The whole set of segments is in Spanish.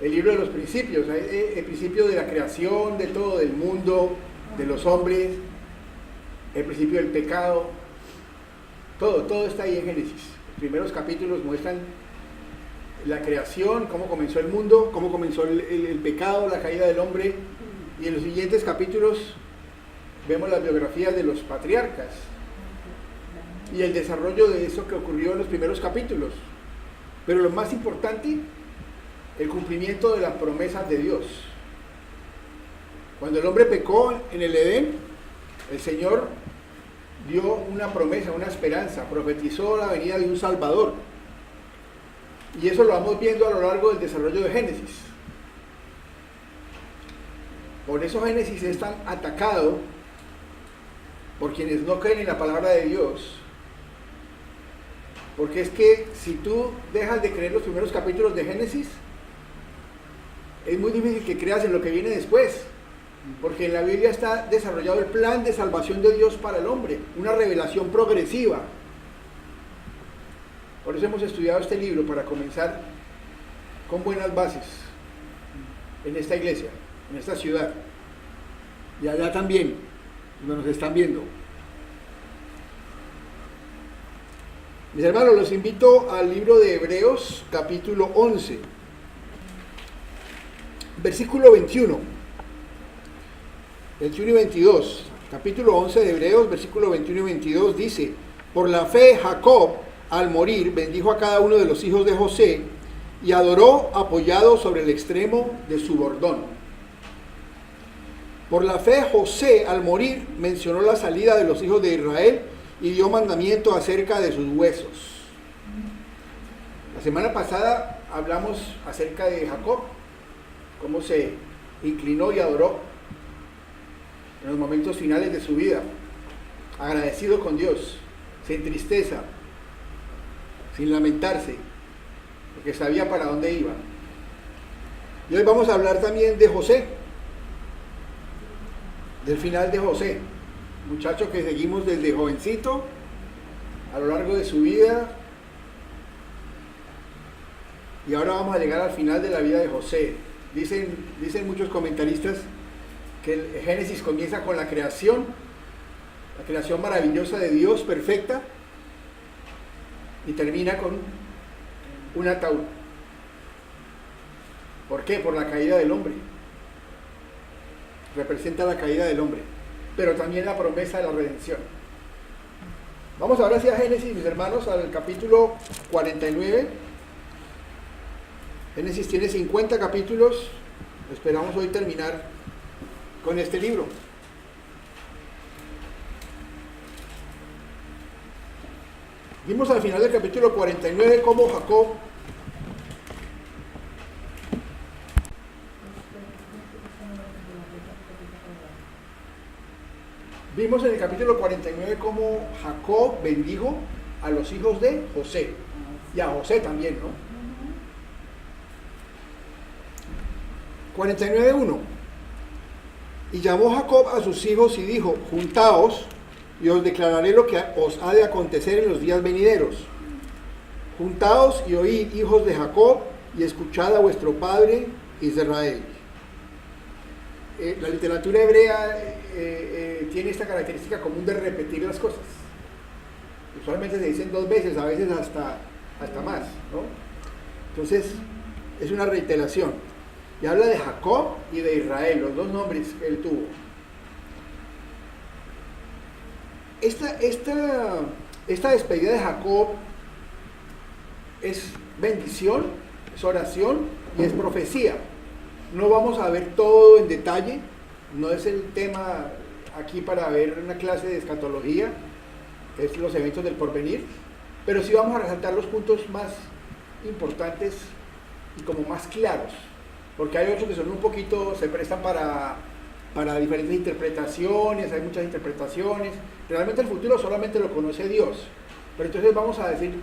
El libro de los principios, el principio de la creación, de todo, del mundo, de los hombres, el principio del pecado, todo está ahí en Génesis. Los primeros capítulos muestran la creación, cómo comenzó el mundo, cómo comenzó el pecado, la caída del hombre, y en los siguientes capítulos vemos las biografías de los patriarcas y el desarrollo de eso que ocurrió en los primeros capítulos. Pero lo más importante, el cumplimiento de las promesas de Dios. Cuando el hombre pecó en el Edén, el Señor dio una promesa, una esperanza, profetizó la venida de un Salvador. Y eso lo vamos viendo a lo largo del desarrollo de Génesis. Por eso Génesis es tan atacado por quienes no creen en la palabra de Dios. Porque es que si tú dejas de creer los primeros capítulos de Génesis, es muy difícil que creas en lo que viene después, porque en la Biblia está desarrollado el plan de salvación de Dios para el hombre, una revelación progresiva. Por eso hemos estudiado este libro, para comenzar con buenas bases en esta iglesia, en esta ciudad, y allá también, donde nos están viendo. Mis hermanos, los invito al libro de Hebreos, capítulo 11. Versículo 21 y 22, capítulo 11 de Hebreos, versículo 21 y 22 dice: por la fe Jacob, al morir, bendijo a cada uno de los hijos de José y adoró apoyado sobre el extremo de su bordón. Por la fe José, al morir, mencionó la salida de los hijos de Israel y dio mandamiento acerca de sus huesos. La semana pasada hablamos acerca de Jacob, cómo se inclinó y adoró en los momentos finales de su vida, agradecido con Dios, sin tristeza, sin lamentarse, porque sabía para dónde iba. Y hoy vamos a hablar también de José, del final de José, muchacho que seguimos desde jovencito, a lo largo de su vida, y ahora vamos a llegar al final de la vida de José. Dicen muchos comentaristas que el Génesis comienza con la creación maravillosa de Dios, perfecta, y termina con un ataúd. ¿Por qué? Por la caída del hombre. Representa la caída del hombre, pero también la promesa de la redención. Vamos ahora hacia Génesis, mis hermanos, al capítulo 49. Génesis tiene 50 capítulos, esperamos hoy terminar con este libro. Vimos al final del capítulo 49 cómo Jacob Vimos en el capítulo 49 cómo Jacob bendijo a los hijos de José, y a José también, ¿no? 49:1. Y llamó Jacob a sus hijos y dijo: juntaos, y os declararé lo que os ha de acontecer en los días venideros. Juntaos y oíd, hijos de Jacob, y escuchad a vuestro padre Israel. La literatura hebrea tiene esta característica común de repetir las cosas. Usualmente se dicen 2 veces, a veces hasta más, ¿no? Entonces, es una reiteración. Y habla de Jacob y de Israel, los 2 nombres que él tuvo. Esta despedida de Jacob es bendición, es oración y es profecía. No vamos a ver todo en detalle, no es el tema aquí para ver una clase de escatología, es los eventos del porvenir, pero sí vamos a resaltar los puntos más importantes y como más claros, porque hay otros que son un poquito, se prestan para diferentes interpretaciones, hay muchas interpretaciones. Realmente el futuro solamente lo conoce Dios, pero entonces vamos a decir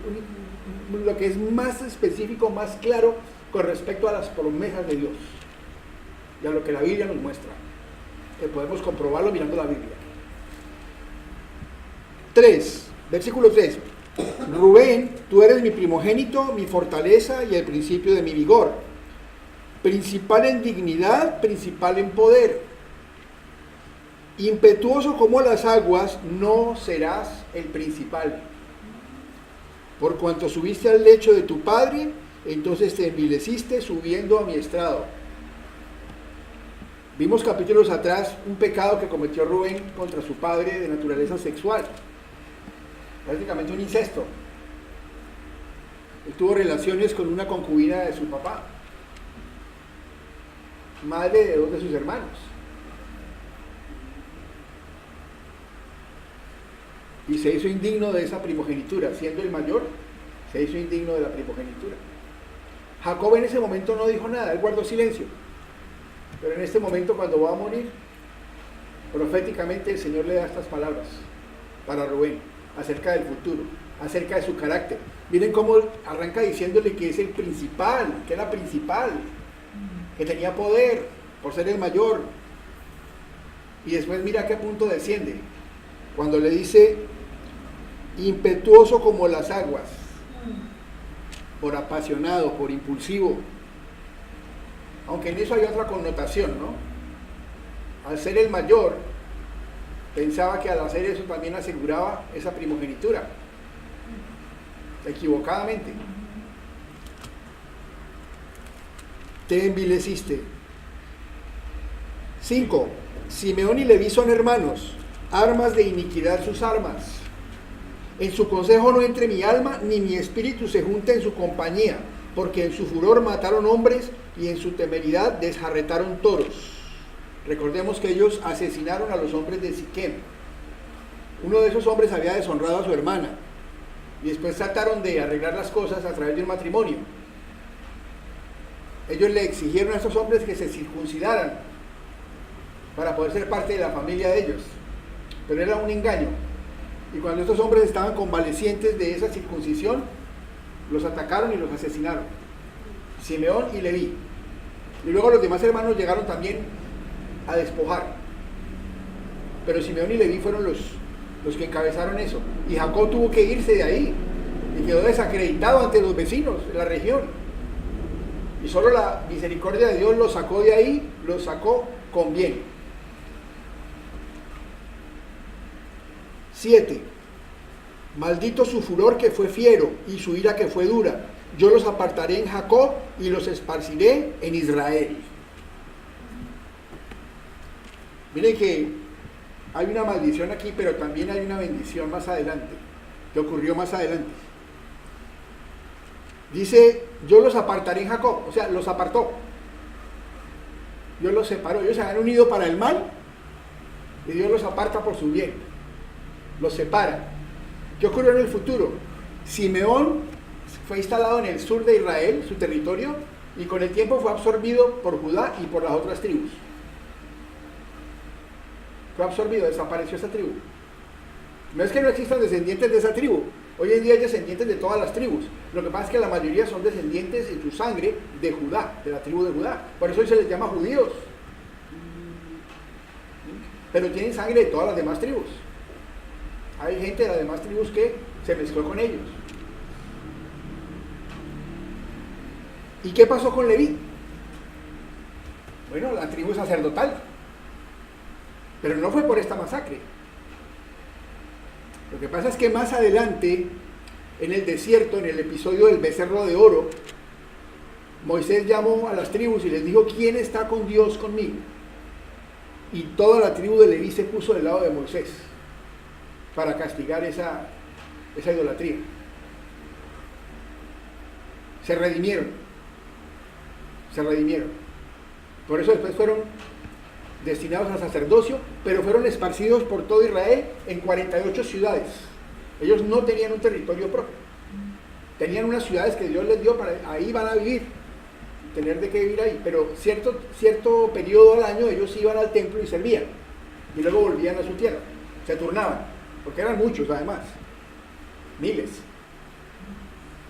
lo que es más específico, más claro con respecto a las promesas de Dios y a lo que la Biblia nos muestra, que podemos comprobarlo mirando la Biblia. 3, versículo 3. Rubén, tú eres mi primogénito, mi fortaleza y el principio de mi vigor, principal en dignidad, principal en poder. Impetuoso como las aguas, no serás el principal. Por cuanto subiste al lecho de tu padre, entonces te envileciste subiendo a mi estrado. Vimos capítulos atrás un pecado que cometió Rubén contra su padre de naturaleza sexual. Prácticamente un incesto. Él tuvo relaciones con una concubina de su papá, madre de 2 de sus hermanos. Y se hizo indigno de esa primogenitura, siendo el mayor, se hizo indigno de la primogenitura. Jacob en ese momento no dijo nada, él guardó silencio. Pero en este momento, cuando va a morir, proféticamente el Señor le da estas palabras para Rubén, acerca del futuro, acerca de su carácter. Miren cómo arranca diciéndole que es el principal, que era principal, que tenía poder por ser el mayor. Y después mira a qué punto desciende, cuando le dice, impetuoso como las aguas, por apasionado, por impulsivo. Aunque en eso hay otra connotación, ¿no? Al ser el mayor, pensaba que al hacer eso también aseguraba esa primogenitura, equivocadamente. Te envileciste. 5. Simeón y Leví son hermanos, armas de iniquidad sus armas. En su consejo no entre mi alma, ni mi espíritu se junte en su compañía, porque en su furor mataron hombres y en su temeridad desjarretaron toros. Recordemos que ellos asesinaron a los hombres de Siquem. Uno de esos hombres había deshonrado a su hermana y después trataron de arreglar las cosas a través de un matrimonio. Ellos le exigieron a esos hombres que se circuncidaran para poder ser parte de la familia de ellos, pero era un engaño. Y cuando estos hombres estaban convalecientes de esa circuncisión, los atacaron y los asesinaron, Simeón y Leví. Y luego los demás hermanos llegaron también a despojar, pero Simeón y Leví fueron los que encabezaron eso, y Jacob tuvo que irse de ahí y quedó desacreditado ante los vecinos de la región, y solo la misericordia de Dios lo sacó de ahí, lo sacó con bien. 7. Maldito su furor que fue fiero y su ira que fue dura. Yo los apartaré en Jacob y los esparciré en Israel. Miren que hay una maldición aquí, pero también hay una bendición más adelante, que ocurrió más adelante. Dice, yo los apartaré en Jacob, o sea, los apartó. Dios los separó, ellos se habían unido para el mal y Dios los aparta por su bien, los separa. ¿Qué ocurrió en el futuro? Simeón fue instalado en el sur de Israel, su territorio, y con el tiempo fue absorbido por Judá y por las otras tribus. Fue absorbido, desapareció esa tribu. No es que no existan descendientes de esa tribu, hoy en día hay descendientes de todas las tribus. Lo que pasa es que la mayoría son descendientes en su sangre de Judá, de la tribu de Judá. Por eso hoy se les llama judíos. Pero tienen sangre de todas las demás tribus. Hay gente de las demás tribus que se mezcló con ellos. ¿Y qué pasó con Leví? Bueno, la tribu sacerdotal. Pero no fue por esta masacre. Lo que pasa es que más adelante, en el desierto, en el episodio del becerro de oro, Moisés llamó a las tribus y les dijo, ¿quién está con Dios conmigo? Y toda la tribu de Leví se puso del lado de Moisés para castigar esa idolatría. se redimieron. Se redimieron. Por eso después fueron destinados al sacerdocio, pero fueron esparcidos por todo Israel en 48 ciudades. Ellos no tenían un territorio propio. Tenían unas ciudades que Dios les dio, para ahí van a vivir, tener de qué vivir ahí. Pero cierto periodo al año ellos iban al templo y servían. Y luego volvían a su tierra. Se turnaban, porque eran muchos además. Miles.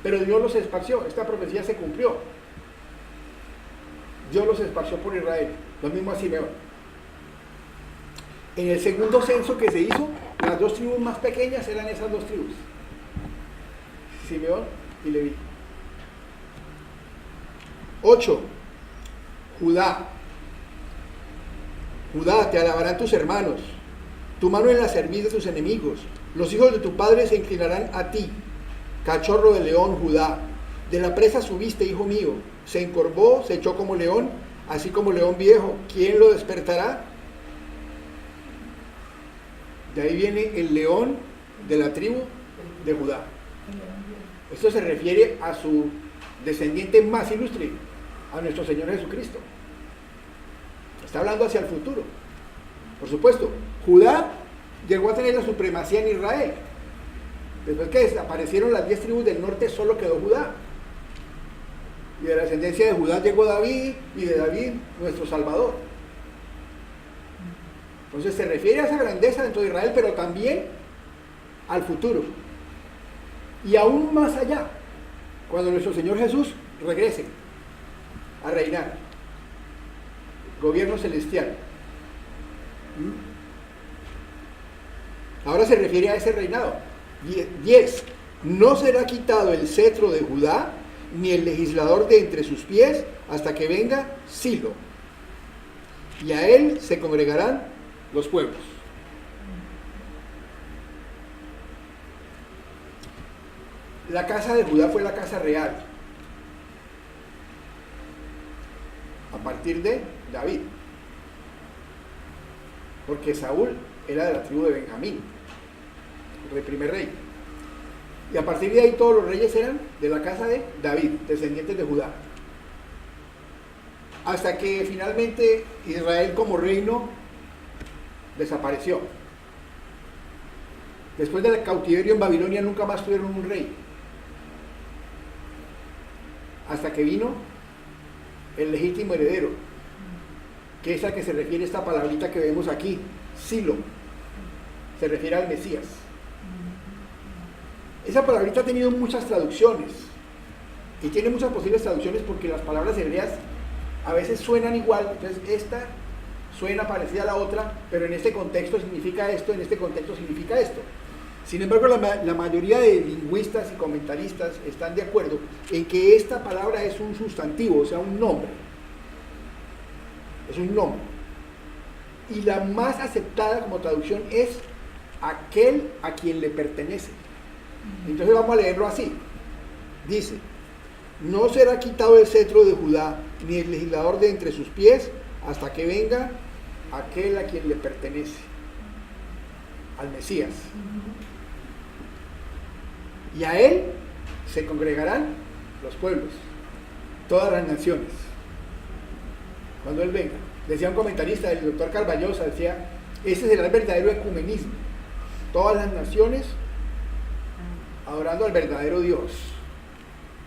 Pero Dios los esparció. Esta profecía se cumplió. Dios los esparció por Israel. Lo mismo a Simeón. En el segundo censo que se hizo, las dos tribus más pequeñas eran esas dos tribus, Simeón y Leví. 8. Judá. Judá, te alabarán tus hermanos, tu mano en la cerviz de tus enemigos. Los hijos de tu padre se inclinarán a ti. Cachorro de león, Judá. De la presa subiste, hijo mío. Se encorvó, se echó como león, así como león viejo. ¿Quién lo despertará? De ahí viene el león de la tribu de Judá. Esto se refiere a su descendiente más ilustre, a nuestro Señor Jesucristo. Está hablando hacia el futuro. Por supuesto, Judá llegó a tener la supremacía en Israel. Después que desaparecieron las 10 tribus del norte, solo quedó Judá. Y de la descendencia de Judá llegó David, y de David nuestro Salvador. Entonces se refiere a esa grandeza dentro de Israel, pero también al futuro. Y aún más allá, cuando nuestro Señor Jesús regrese a reinar. Gobierno celestial. Ahora se refiere a ese reinado. 10. No será quitado el cetro de Judá, ni el legislador de entre sus pies, hasta que venga Silo. Y a él se congregarán los pueblos. La casa de Judá fue la casa real a partir de David, porque Saúl era de la tribu de Benjamín, el primer rey, y a partir de ahí todos los reyes eran de la casa de David, descendientes de Judá, hasta que finalmente Israel como reino desapareció. Después del cautiverio en Babilonia nunca más tuvieron un rey, hasta que vino el legítimo heredero, que es a que se refiere esta palabrita que vemos aquí, Silo. Se refiere al Mesías. Esa palabrita ha tenido muchas traducciones, y tiene muchas posibles traducciones porque las palabras hebreas a veces suenan igual. Entonces esta suena parecida a la otra, pero en este contexto significa esto, en este contexto significa esto. Sin embargo, la mayoría de lingüistas y comentaristas están de acuerdo en que esta palabra es un sustantivo, o sea, un nombre. Es un nombre. Y la más aceptada como traducción es aquel a quien le pertenece. Entonces vamos a leerlo así. Dice: no será quitado el cetro de Judá, ni el legislador de entre sus pies, hasta que venga aquel a quien le pertenece, al Mesías. Y a él se congregarán los pueblos, todas las naciones, cuando él venga. Decía un comentarista, el doctor Carballosa, decía, ese será el verdadero ecumenismo, todas las naciones adorando al verdadero Dios,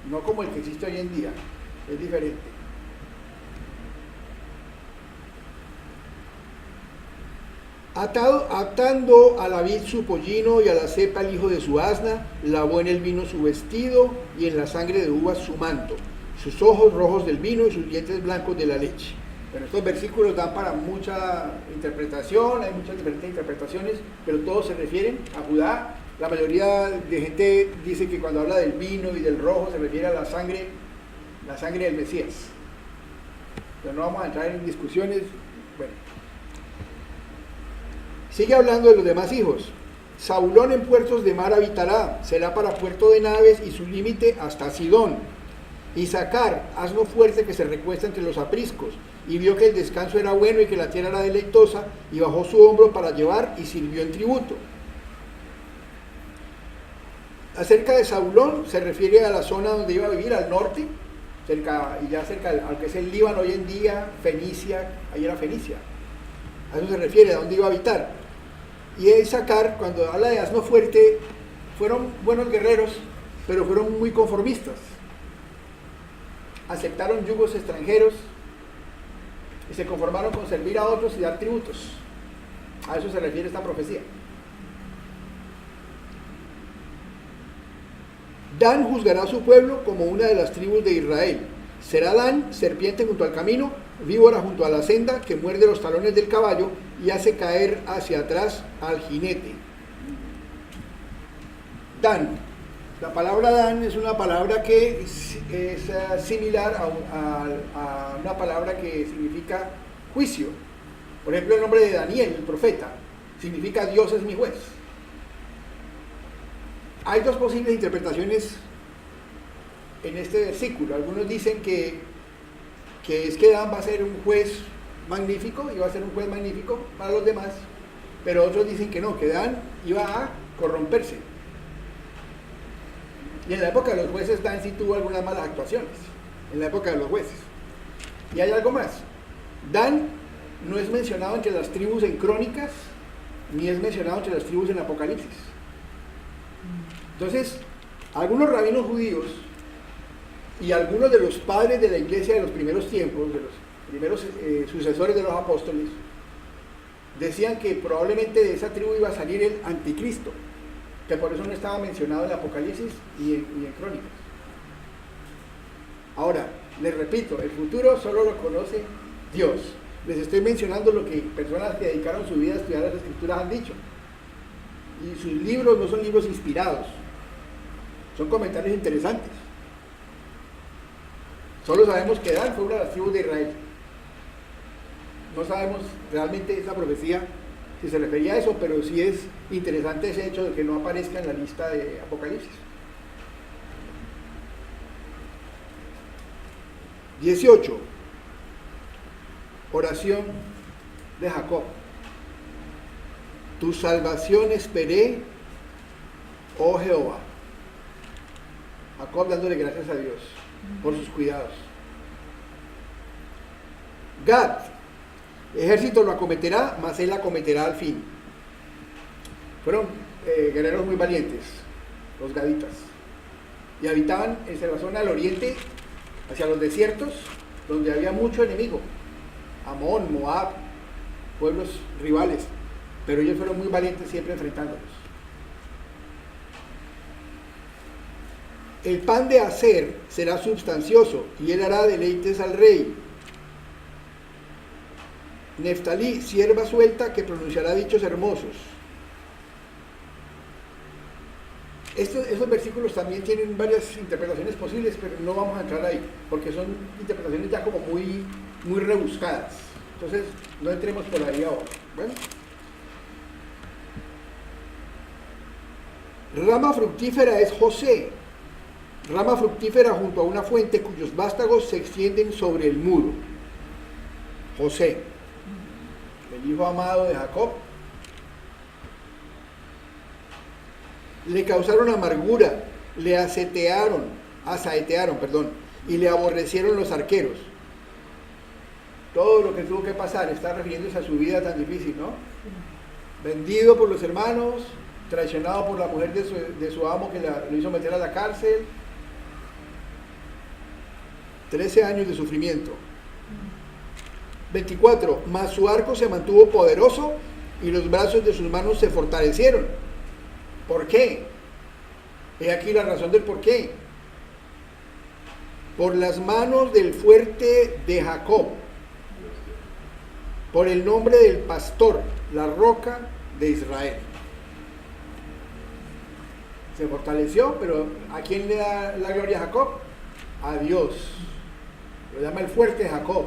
no como el que existe hoy en día, es diferente. Atando a la vid su pollino y a la cepa el hijo de su asna, lavó en el vino su vestido y en la sangre de uvas su manto, sus ojos rojos del vino y sus dientes blancos de la leche. Bueno, estos versículos dan para mucha interpretación, hay muchas diferentes interpretaciones, pero todos se refieren a Judá. La mayoría de gente dice que cuando habla del vino y del rojo se refiere a la sangre del Mesías. Pero no vamos a entrar en discusiones. Bueno. Sigue hablando de los demás hijos. Zabulón en puertos de mar habitará, será para puerto de naves y su límite hasta Sidón. Isaacar, asno fuerte que se recuesta entre los apriscos, y vio que el descanso era bueno y que la tierra era deleitosa, y bajó su hombro para llevar y sirvió en tributo. Acerca de Zabulón se refiere a la zona donde iba a vivir, al norte, cerca al que es el Líbano hoy en día, Fenicia, ahí era Fenicia. A eso se refiere, a dónde iba a habitar. Y de Isaacar, cuando habla de asno fuerte, fueron buenos guerreros, pero fueron muy conformistas. Aceptaron yugos extranjeros y se conformaron con servir a otros y dar tributos. A eso se refiere esta profecía. Dan juzgará a su pueblo como una de las tribus de Israel. Será Dan serpiente junto al camino, víbora junto a la senda, que muerde los talones del caballo y hace caer hacia atrás al jinete. Dan. La palabra Dan es una palabra que es similar a una palabra que significa juicio. Por ejemplo, el nombre de Daniel, el profeta, significa Dios es mi juez. Hay dos posibles interpretaciones en este versículo. Algunos dicen que es que Dan va a ser un juez magnífico, y va a ser un juez magnífico para los demás, pero otros dicen que no, que Dan iba a corromperse. Y en la época de los jueces Dan sí tuvo algunas malas actuaciones, en la época de los jueces. Y hay algo más. Dan no es mencionado entre las tribus en Crónicas, ni es mencionado entre las tribus en Apocalipsis. Entonces, algunos rabinos judíos y algunos de los padres de la iglesia de los primeros tiempos, de los primeros sucesores de los apóstoles, decían que probablemente de esa tribu iba a salir el anticristo, que por eso no estaba mencionado en Apocalipsis y en Crónicas. Ahora, les repito, el futuro solo lo conoce Dios. Les estoy mencionando lo que personas que dedicaron su vida a estudiar las Escrituras han dicho. Y sus libros no son libros inspirados, son comentarios interesantes. Solo sabemos que Dan fue una de las tribus de Israel. No sabemos realmente esa profecía si se refería a eso, pero sí es interesante ese hecho de que no aparezca en la lista de Apocalipsis. 18. Oración de Jacob. Tu salvación esperé, oh Jehová. Jacob dándole gracias a Dios por sus cuidados. Gad, ejército lo acometerá, mas él acometerá al fin. Fueron guerreros muy valientes, los gaditas, y habitaban en la zona del oriente, hacia los desiertos, donde había mucho enemigo, Amón, Moab, pueblos rivales, pero ellos fueron muy valientes siempre enfrentándolos. El pan de Aser será substancioso, y él hará deleites al rey. Neftalí, sierva suelta, que pronunciará dichos hermosos. Esos versículos también tienen varias interpretaciones posibles, pero no vamos a entrar ahí, porque son interpretaciones ya como muy rebuscadas. Entonces, no entremos por ahí ahora. Bueno. Rama fructífera es José. Rama fructífera junto a una fuente cuyos vástagos se extienden sobre el muro. José, el hijo amado de Jacob. Le causaron amargura, le asaetearon, y le aborrecieron los arqueros. Todo lo que tuvo que pasar está refiriéndose a su vida tan difícil, ¿no? Vendido por los hermanos, traicionado por la mujer de su amo que lo hizo meter a la cárcel. 13 años de sufrimiento. 24. Mas su arco se mantuvo poderoso y los brazos de sus manos se fortalecieron. ¿Por qué? He aquí la razón del por qué. Por las manos del fuerte de Jacob, por el nombre del pastor, la roca de Israel. Se fortaleció, pero ¿a quién le da la gloria a Jacob? A Dios. Lo llama el fuerte de Jacob,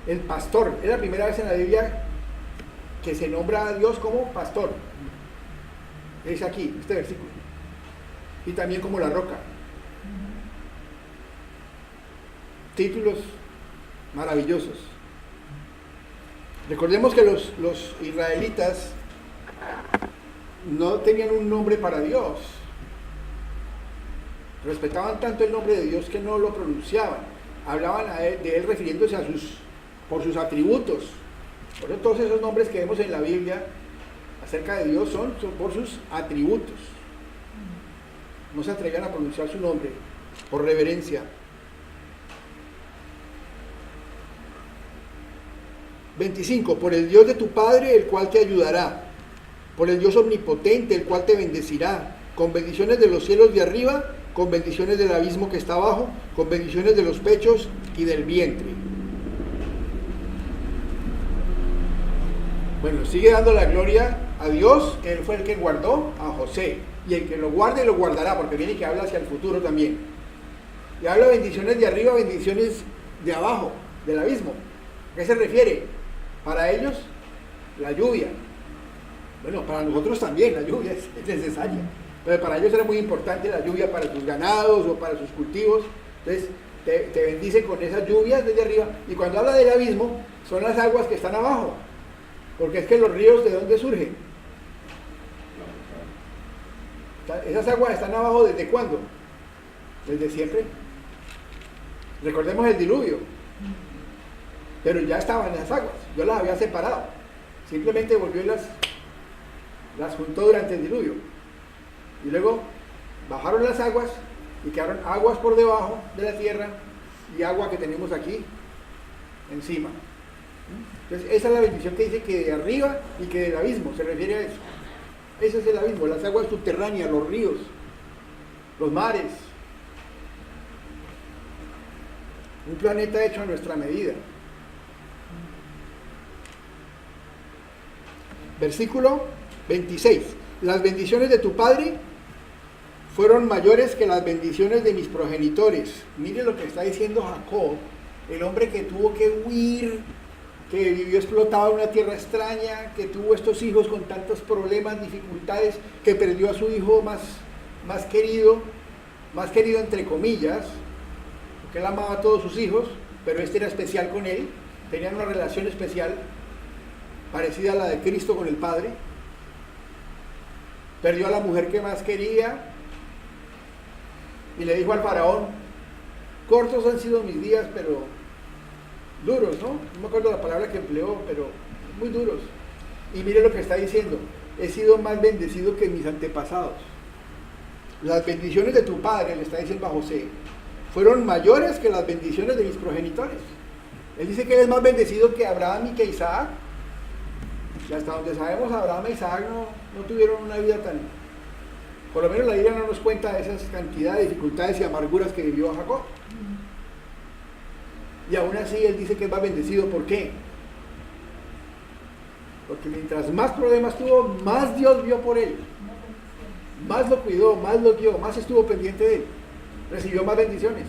el pastor. Es la primera vez en la Biblia que se nombra a Dios como pastor. Es aquí, este versículo. Y también como la roca. Títulos maravillosos. Recordemos que los israelitas no tenían un nombre para Dios. respetaban tanto el nombre de Dios que no lo pronunciaban, hablaban de él refiriéndose por sus atributos. Por eso todos esos nombres que vemos en la Biblia acerca de Dios son por sus atributos. No se atrevían a pronunciar su nombre por reverencia. 25. Por el Dios de tu Padre, el cual te ayudará. Por el Dios omnipotente, el cual te bendecirá. Con bendiciones de los cielos de arriba, con bendiciones del abismo que está abajo, con bendiciones de los pechos y del vientre. Bueno, sigue dando la gloria a Dios, que Él fue el que guardó a José. Y el que lo guarde, lo guardará, porque viene que habla hacia el futuro también. Y habla bendiciones de arriba, bendiciones de abajo, del abismo. ¿A qué se refiere? Para ellos, la lluvia. Bueno, para nosotros también la lluvia es necesaria. Pero para ellos era muy importante la lluvia para sus ganados o para sus cultivos. Entonces, te bendice con esas lluvias desde arriba. Y cuando habla del abismo, son las aguas que están abajo. Porque es que los ríos, ¿de dónde surgen? Esas aguas están abajo, ¿desde cuándo? Desde siempre. Recordemos el diluvio. Pero ya estaban las aguas. Yo las había separado. Simplemente volvió y las juntó durante el diluvio. Y luego bajaron las aguas y quedaron aguas por debajo de la tierra y agua que tenemos aquí encima. Entonces esa es la bendición que dice que de arriba y que del abismo, se refiere a eso. Ese es el abismo, las aguas subterráneas, los ríos, los mares. Un planeta hecho a nuestra medida. Versículo 26. Las bendiciones de tu Padre fueron mayores que las bendiciones de mis progenitores. Mire lo que está diciendo Jacob, el hombre que tuvo que huir, que vivió explotado en una tierra extraña, que tuvo estos hijos con tantos problemas, dificultades, que perdió a su hijo más querido entre comillas, porque él amaba a todos sus hijos, pero este era especial con él, tenían una relación especial, parecida a la de Cristo con el Padre. Perdió a la mujer que más quería y le dijo al faraón: cortos han sido mis días, pero duros, ¿no? No me acuerdo la palabra que empleó, pero muy duros. Y mire lo que está diciendo: he sido más bendecido que mis antepasados. Las bendiciones de tu padre, le está diciendo a José, fueron mayores que las bendiciones de mis progenitores. Él dice que él es más bendecido que Abraham y que Isaac. Y hasta donde sabemos, Abraham e Isaac no tuvieron una vida tan... Por lo menos la Biblia no nos cuenta de esas cantidades de dificultades y amarguras que vivió Jacob. Y aún así él dice que es más bendecido. ¿Por qué? Porque mientras más problemas tuvo, más Dios vio por él. Más lo cuidó, más lo guió, más estuvo pendiente de él. Recibió más bendiciones.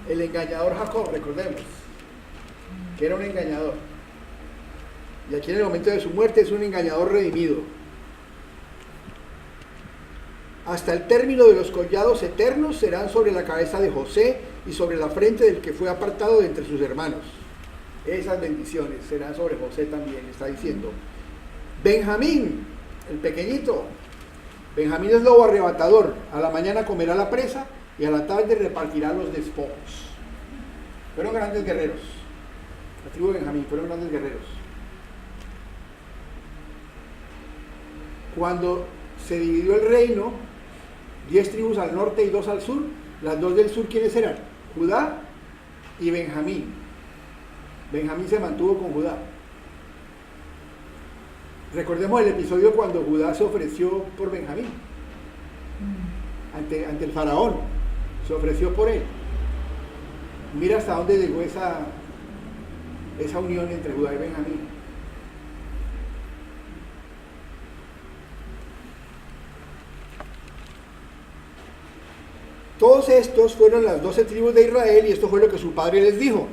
El engañador Jacob, recordemos, que era un engañador. Y aquí en el momento de su muerte es un engañador redimido. Hasta el término de los collados eternos serán sobre la cabeza de José y sobre la frente del que fue apartado de entre sus hermanos. Esas bendiciones serán sobre José también, está diciendo. Benjamín, el pequeñito. Benjamín es lobo arrebatador. A la mañana comerá la presa y a la tarde repartirá los despojos. Fueron grandes guerreros. La tribu de Benjamín fueron grandes guerreros. Cuando se dividió el reino, 10 tribus al norte y 2 al sur, las 2 del sur, ¿quiénes eran? Judá y Benjamín. Benjamín se mantuvo con Judá. Recordemos el episodio cuando Judá se ofreció por Benjamín. Ante el faraón, se ofreció por él. Mira hasta dónde llegó esa unión entre Judá y Benjamín. Todos estos fueron las 12 tribus de Israel y esto fue lo que su padre les dijo.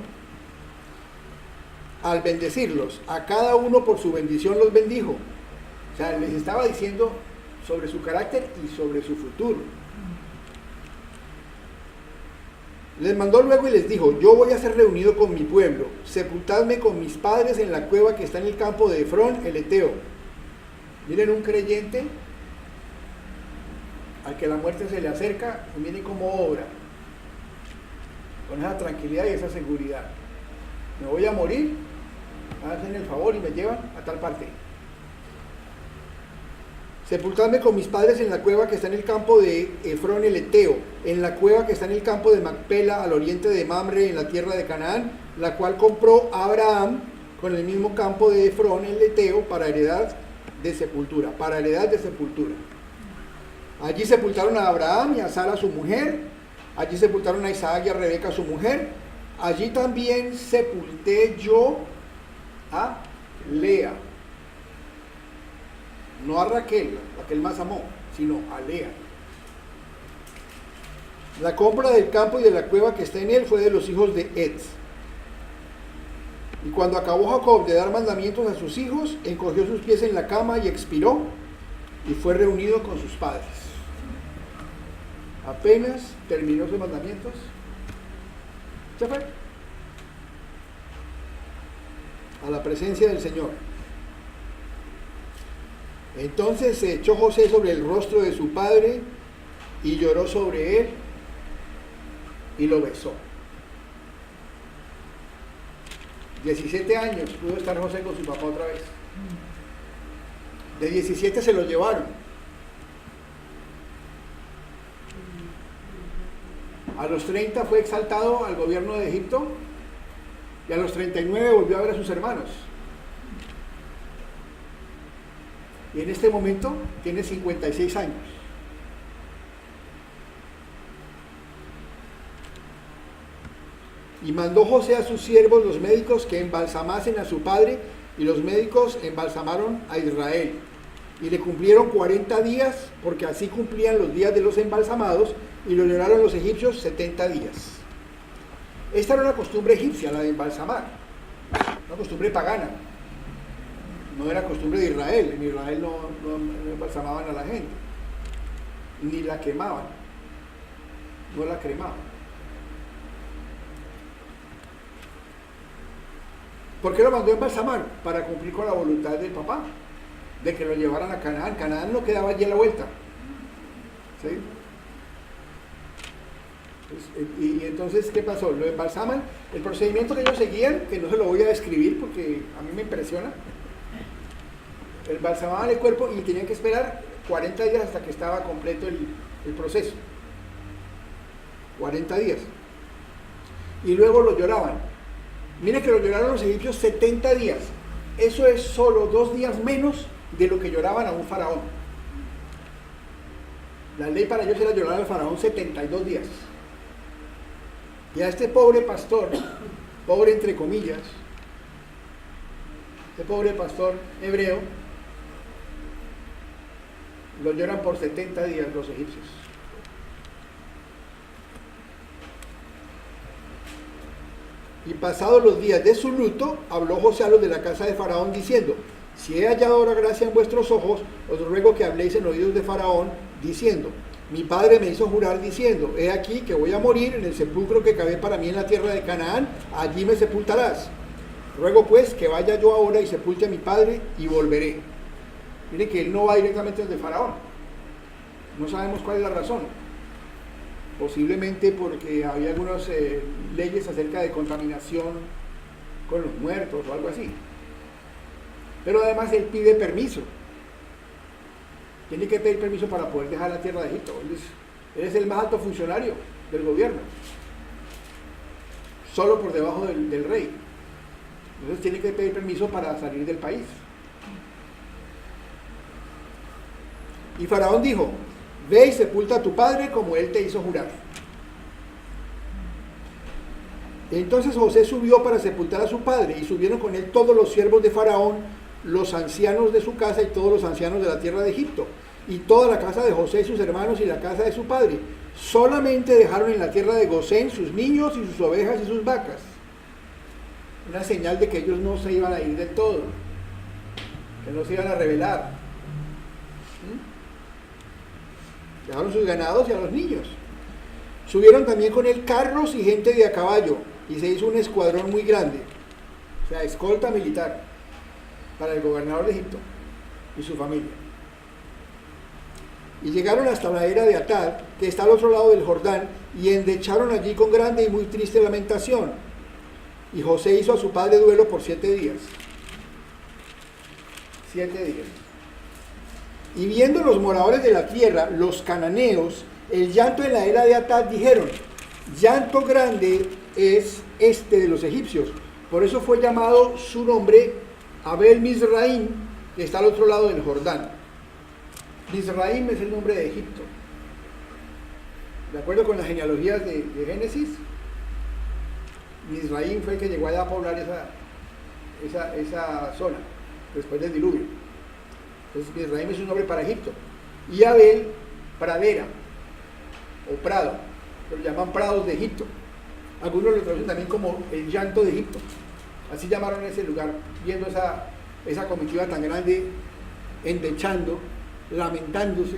Al bendecirlos, a cada uno por su bendición los bendijo. O sea, les estaba diciendo sobre su carácter y sobre su futuro. Les mandó luego y les dijo: yo voy a ser reunido con mi pueblo, sepultadme con mis padres en la cueva que está en el campo de Efrón el Eteo. Miren, un creyente al que la muerte se le acerca, y mire cómo obra, con esa tranquilidad y esa seguridad. Me voy a morir, hacen el favor y me llevan a tal parte. Sepultadme con mis padres en la cueva que está en el campo de Efrón el Eteo, en la cueva que está en el campo de Macpela, al oriente de Mamre, en la tierra de Canaán, la cual compró Abraham con el mismo campo de Efrón el Eteo para heredad de sepultura, Allí sepultaron a Abraham y a Sara su mujer, allí sepultaron a Isaac y a Rebeca su mujer, allí también sepulté yo a Lea, no a Raquel, la que él más amó, sino a Lea. La compra del campo y de la cueva que está en él fue de los hijos de Ed. Y cuando acabó Jacob de dar mandamientos a sus hijos, encogió sus pies en la cama y expiró, y fue reunido con sus padres. Apenas terminó sus mandamientos, se fue a la presencia del Señor. Entonces se echó José sobre el rostro de su padre y lloró sobre él y lo besó. 17 años pudo estar José con su papá otra vez. De 17 se lo llevaron. A los 30 fue exaltado al gobierno de Egipto y a los 39 volvió a ver a sus hermanos. Y en este momento tiene 56 años. Y mandó José a sus siervos, los médicos, que embalsamasen a su padre, y los médicos embalsamaron a Israel. Y le cumplieron 40 días, porque así cumplían los días de los embalsamados, y lo lloraron los egipcios 70 días. Esta era una costumbre egipcia, la de embalsamar, una costumbre pagana. No era costumbre de Israel. En Israel no embalsamaban a la gente, ni la quemaban, no la cremaban. ¿Por qué lo mandó a embalsamar? Para cumplir con la voluntad del papá, de que lo llevaran a Canaán. Canaán no quedaba allí a la vuelta. ¿Sí? Y entonces, ¿qué pasó? Lo embalsaman. El procedimiento que ellos seguían, que no se lo voy a describir porque a mí me impresiona, embalsamaban el cuerpo y tenían que esperar 40 días hasta que estaba completo el proceso. 40 días. Y luego lo lloraban. Miren que lo lloraron los egipcios 70 días. Eso es solo 2 días menos de lo que lloraban a un faraón. La ley para ellos era llorar al faraón 72 días. Y a este pobre pastor, pobre entre comillas, este pobre pastor hebreo, lo lloran por 70 días los egipcios. Y pasados los días de su luto, habló José a los de la casa de Faraón diciendo: si he hallado ahora gracia en vuestros ojos, os ruego que habléis en oídos de Faraón, diciendo: mi padre me hizo jurar diciendo: he aquí que voy a morir en el sepulcro que cavé para mí en la tierra de Canaán, allí me sepultarás. Ruego pues que vaya yo ahora y sepulte a mi padre y volveré. Miren que él no va directamente donde Faraón. No sabemos cuál es la razón. Posiblemente porque había algunas leyes acerca de contaminación con los muertos o algo así. Pero además él pide permiso. Tiene que pedir permiso para poder dejar la tierra de Egipto. Él es el más alto funcionario del gobierno, solo por debajo del rey. Entonces tiene que pedir permiso para salir del país. Y Faraón dijo: ve y sepulta a tu padre como él te hizo jurar. Entonces José subió para sepultar a su padre, y subieron con él todos los siervos de Faraón, los ancianos de su casa y todos los ancianos de la tierra de Egipto, y toda la casa de José y sus hermanos y la casa de su padre. Solamente dejaron en la tierra de Gosén sus niños y sus ovejas y sus vacas. Una señal de que ellos no se iban a ir del todo, que no se iban a rebelar. Dejaron sus ganados y a los niños. Subieron también con él carros y gente de a caballo, y se hizo un escuadrón muy grande, o sea, escolta militar, para el gobernador de Egipto y su familia. Y llegaron hasta la era de Atad, que está al otro lado del Jordán, y endecharon allí con grande y muy triste lamentación. Y José hizo a su padre duelo por 7 días. 7 días. Y viendo los moradores de la tierra, los cananeos, el llanto en la era de Atad, dijeron: llanto grande es este de los egipcios. Por eso fue llamado su nombre Abel Mizraim, que está al otro lado del Jordán. Mizraim es el nombre de Egipto. De acuerdo con las genealogías de Génesis, Mizraim fue el que llegó allá a poblar esa zona, después del diluvio. Entonces Mizraim es un nombre para Egipto. Y Abel, pradera, o prado, lo llaman prados de Egipto. Algunos lo traducen también como el llanto de Egipto. Así llamaron ese lugar, viendo esa comitiva tan grande, endechando, lamentándose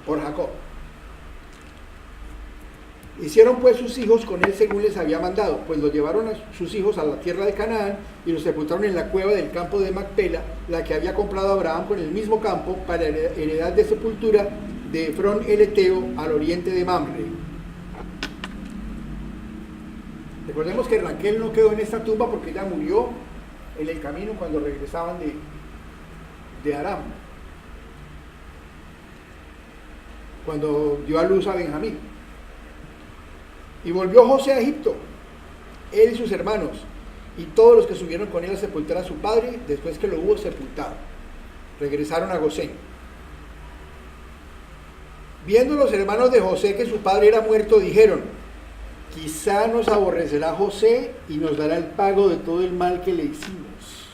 por Jacob. Hicieron pues sus hijos con él según les había mandado, pues los llevaron a sus hijos a la tierra de Canaán y los sepultaron en la cueva del campo de Macpela, la que había comprado Abraham con el mismo campo para heredad de sepultura de Efrón el Eteo al oriente de Mamre. Recordemos que Raquel no quedó en esta tumba porque ella murió en el camino cuando regresaban de Aram, cuando dio a luz a Benjamín. Y volvió José a Egipto, él y sus hermanos, y todos los que subieron con él a sepultar a su padre, después que lo hubo sepultado. Regresaron a Gosén. Viendo los hermanos de José que su padre era muerto, dijeron: quizá nos aborrecerá José y nos dará el pago de todo el mal que le hicimos.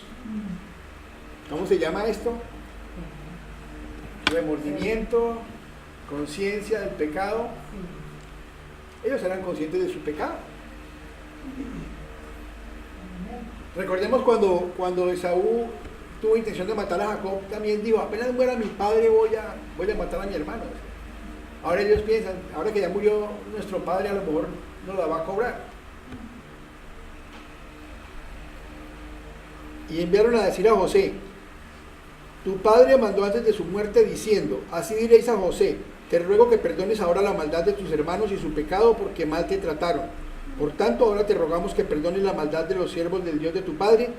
¿Cómo se llama esto? Remordimiento, conciencia del pecado. Ellos eran conscientes de su pecado. Recordemos cuando Esaú tuvo intención de matar a Jacob, también dijo: apenas muera mi padre voy a matar a mi hermano. Ahora ellos piensan, ahora que ya murió nuestro padre, a lo mejor nos la va a cobrar. Y enviaron a decir a José: tu padre mandó antes de su muerte diciendo: así diréis a José, te ruego que perdones ahora la maldad de tus hermanos y su pecado, porque mal te trataron. Por tanto, ahora te rogamos que perdones la maldad de los siervos del Dios de tu padre.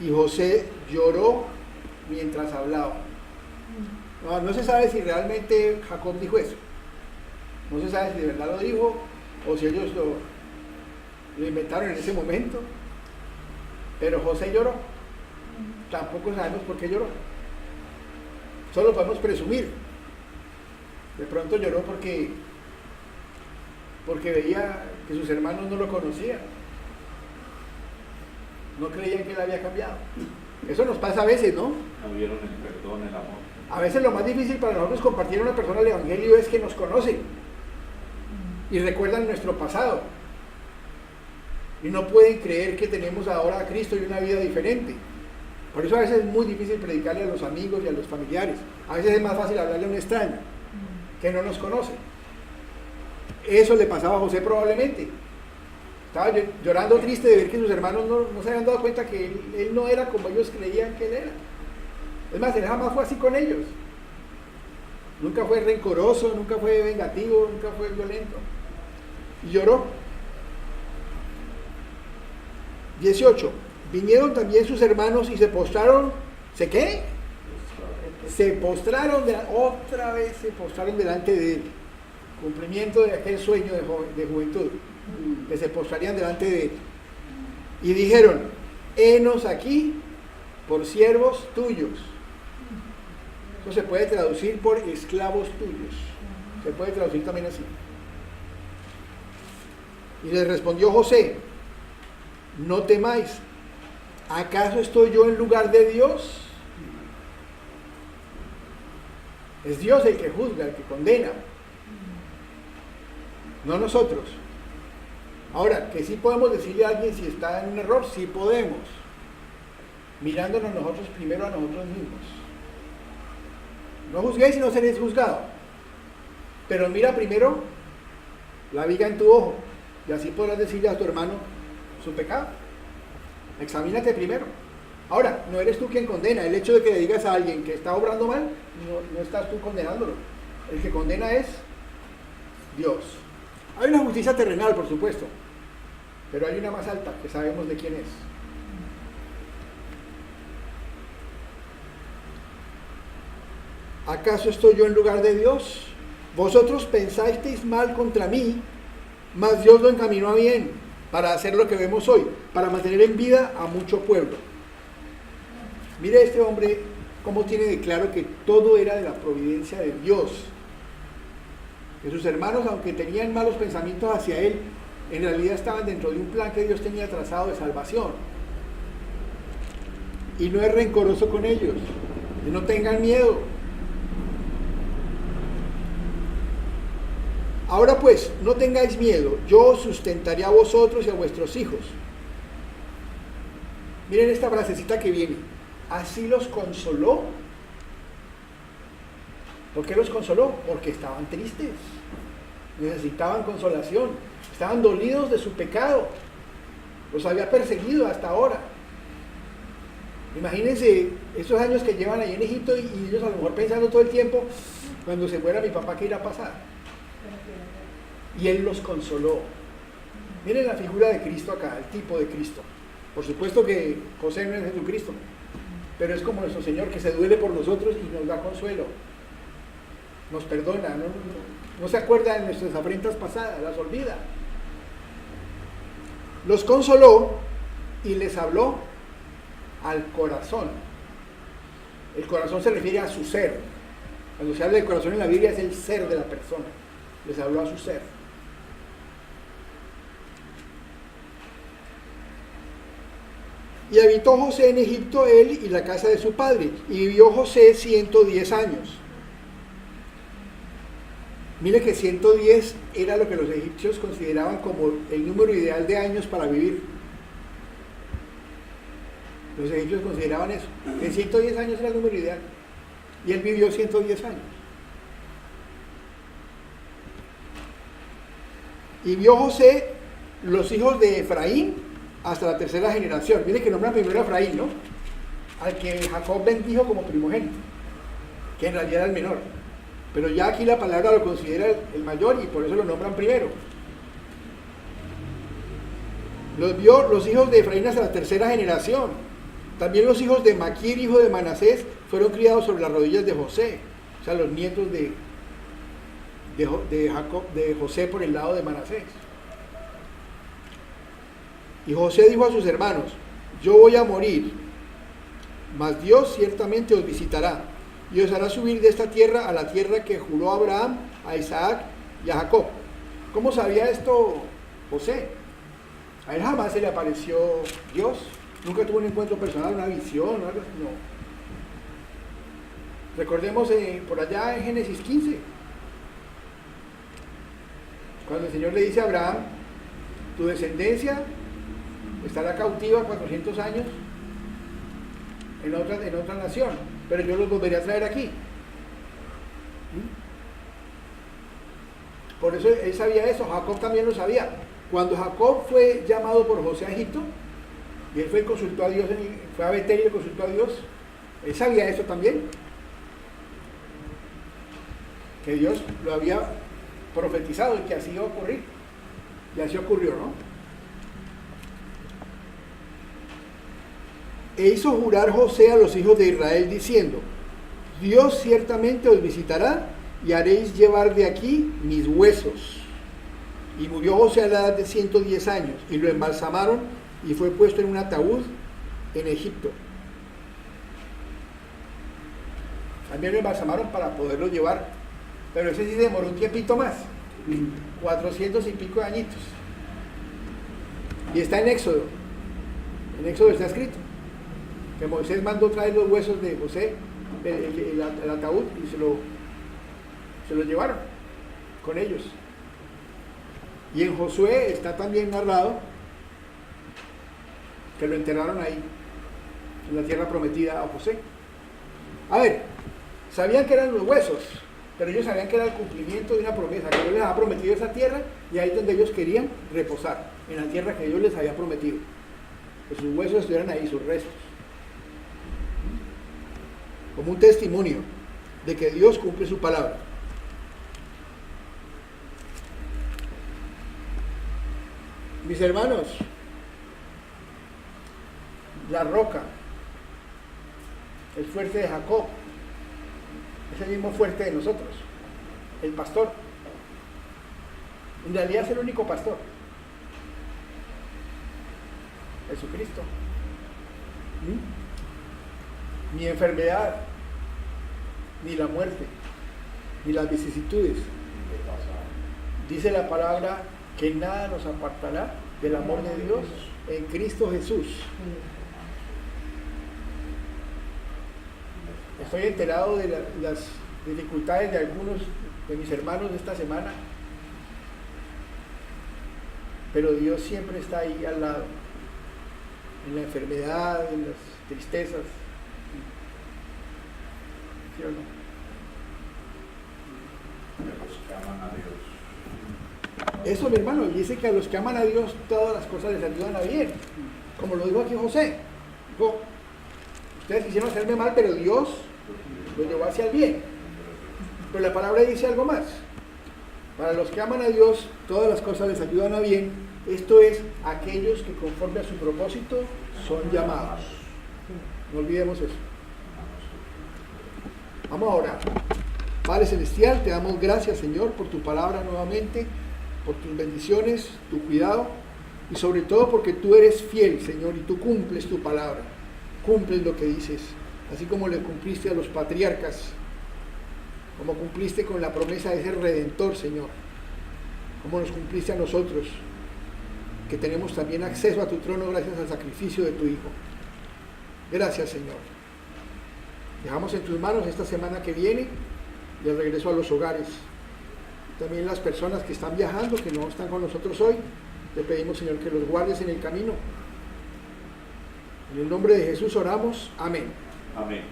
Y José lloró mientras hablaba. No se sabe si realmente Jacob dijo eso. No se sabe si de verdad lo dijo o si ellos lo inventaron en ese momento. Pero José lloró. Tampoco sabemos por qué lloró. Solo podemos presumir. De pronto lloró porque veía que sus hermanos no lo conocían. No creían que él había cambiado. Eso nos pasa a veces, ¿no? No vieron el perdón, el amor. A veces lo más difícil para nosotros compartir a una persona el Evangelio es que nos conocen y recuerdan nuestro pasado. Y no pueden creer que tenemos ahora a Cristo y una vida diferente. Por eso a veces es muy difícil predicarle a los amigos y a los familiares. A veces es más fácil hablarle a un extraño que no nos conoce. Eso le pasaba a José probablemente. Estaba llorando triste de ver que sus hermanos no se habían dado cuenta que él no era como ellos creían que él era. Es más, él jamás fue así con ellos. Nunca fue rencoroso, nunca fue vengativo, nunca fue violento. Y lloró. 18. Vinieron también sus hermanos y se postraron. ¿Se qué? Se postraron, otra vez se postraron delante de él. Cumplimiento de aquel sueño de juventud. Que se postrarían delante de él. Y dijeron: henos aquí por siervos tuyos. Eso se puede traducir por esclavos tuyos. Se puede traducir también así. Y les respondió José: no temáis, ¿acaso estoy yo en lugar de Dios? Es Dios el que juzga, el que condena, no nosotros. Ahora, que sí podemos decirle a alguien si está en un error, sí podemos, mirándonos nosotros primero a nosotros mismos. No juzguéis y no seréis juzgados, pero mira primero la viga en tu ojo, y así podrás decirle a tu hermano su pecado. Examínate primero. Ahora, no eres tú quien condena. El hecho de que le digas a alguien que está obrando mal, no estás tú condenándolo. El que condena es Dios. Hay una justicia terrenal, por supuesto, pero hay una más alta que sabemos de quién es. ¿Acaso estoy yo en lugar de Dios? Vosotros pensasteis mal contra mí, mas Dios lo encaminó a bien, para hacer lo que vemos hoy, para mantener en vida a mucho pueblo. Mire este hombre cómo tiene de claro que todo era de la providencia de Dios. Que sus hermanos, aunque tenían malos pensamientos hacia él, en realidad estaban dentro de un plan que Dios tenía trazado de salvación. Y no es rencoroso con ellos, que no tengan miedo. Ahora pues, no tengáis miedo, yo os sustentaré a vosotros y a vuestros hijos. Miren esta frasecita que viene. Así los consoló. ¿Por qué los consoló? Porque estaban tristes, necesitaban consolación, estaban dolidos de su pecado, los había perseguido hasta ahora. Imagínense esos años que llevan ahí en Egipto y ellos a lo mejor pensando todo el tiempo, cuando se muera mi papá, ¿qué irá a pasar? Y él los consoló. Miren la figura de Cristo acá, el tipo de Cristo. Por supuesto que José no es Jesucristo, pero es como nuestro Señor, que se duele por nosotros y nos da consuelo, nos perdona, no se acuerda de nuestras afrentas pasadas, las olvida. Los consoló y les habló al corazón. El corazón se refiere a su ser. Cuando se habla del corazón en la Biblia es el ser de la persona. Les habló a su ser. Y habitó José en Egipto, él y la casa de su padre, y vivió José 110 años. Mire que 110 era lo que los egipcios consideraban como el número ideal de años para vivir. Los egipcios consideraban eso, que 110 años era el número ideal. Y él vivió 110 años. Y vio José los hijos de Efraín hasta la tercera generación. Mire que nombran primero a Efraín, ¿no? Al que Jacob bendijo como primogénito, que en realidad era el menor. Pero ya aquí la palabra lo considera el mayor y por eso lo nombran primero. Los vio los hijos de Efraín hasta la tercera generación. También los hijos de Maquir, hijo de Manasés, fueron criados sobre las rodillas de José. O sea, los nietos de José por el lado de Manasés. Y José dijo a sus hermanos: yo voy a morir, mas Dios ciertamente os visitará y os hará subir de esta tierra a la tierra que juró a Abraham, a Isaac y a Jacob. ¿Cómo sabía esto José? A él jamás se le apareció Dios, nunca tuvo un encuentro personal, una visión o algo así, no. Recordemos por allá en Génesis 15, cuando el Señor le dice a Abraham: tu descendencia estará cautiva 400 años en otra nación, pero yo los volveré a traer aquí. Por eso él sabía eso, Jacob también lo sabía. Cuando Jacob fue llamado por José a Egipto, y él fue y consultó a Dios, fue a Betel y le consultó a Dios, él sabía eso también, que Dios lo había profetizado y que así iba a ocurrir, y así ocurrió, ¿no? E hizo jurar José a los hijos de Israel diciendo: Dios ciertamente os visitará y haréis llevar de aquí mis huesos. Y murió José a la edad de 110 años y lo embalsamaron y fue puesto en un ataúd en Egipto. También lo embalsamaron para poderlo llevar, pero ese sí demoró un tiempito más, 400 y pico de añitos. Y está en Éxodo está escrito que Moisés mandó traer los huesos de José, el ataúd, y se lo llevaron con ellos. Y en Josué está también narrado que lo enterraron ahí, en la tierra prometida a José. A ver, sabían que eran los huesos, pero ellos sabían que era el cumplimiento de una promesa, que Dios les había prometido esa tierra, y ahí es donde ellos querían reposar, en la tierra que Dios les había prometido, que sus huesos estuvieran ahí, sus restos. como un testimonio de que Dios cumple su palabra. Mis hermanos, la roca, el fuerte de Jacob, es el mismo fuerte de nosotros, el pastor. En realidad es el único pastor, Jesucristo. Ni enfermedad, ni la muerte, ni las vicisitudes. Dice la palabra que nada nos apartará del amor de Dios en Cristo Jesús. Estoy enterado de las dificultades de algunos de mis hermanos de esta semana, pero Dios siempre está ahí al lado, en la enfermedad, en las tristezas. ¿Sí o no? De los que aman a Dios. Eso, mi hermano, dice que a los que aman a Dios todas las cosas les ayudan a bien, como lo dijo aquí José. Dijo, ustedes quisieron hacerme mal, pero Dios lo llevó hacia el bien. Pero la palabra dice algo más. Para los que aman a Dios todas las cosas les ayudan a bien. Esto es, aquellos que conforme a su propósito son llamados. No olvidemos eso. Vamos a orar. Padre Celestial, te damos gracias, Señor, por tu palabra nuevamente, por tus bendiciones, tu cuidado y sobre todo porque tú eres fiel, Señor, y tú cumples tu palabra, cumples lo que dices, así como le cumpliste a los patriarcas, como cumpliste con la promesa de ser redentor, Señor, como nos cumpliste a nosotros, que tenemos también acceso a tu trono gracias al sacrificio de tu Hijo. Gracias, Señor. Dejamos en tus manos esta semana que viene y el regreso a los hogares. También las personas que están viajando, que no están con nosotros hoy, te pedimos, Señor, que los guardes en el camino. En el nombre de Jesús oramos. Amén. Amén.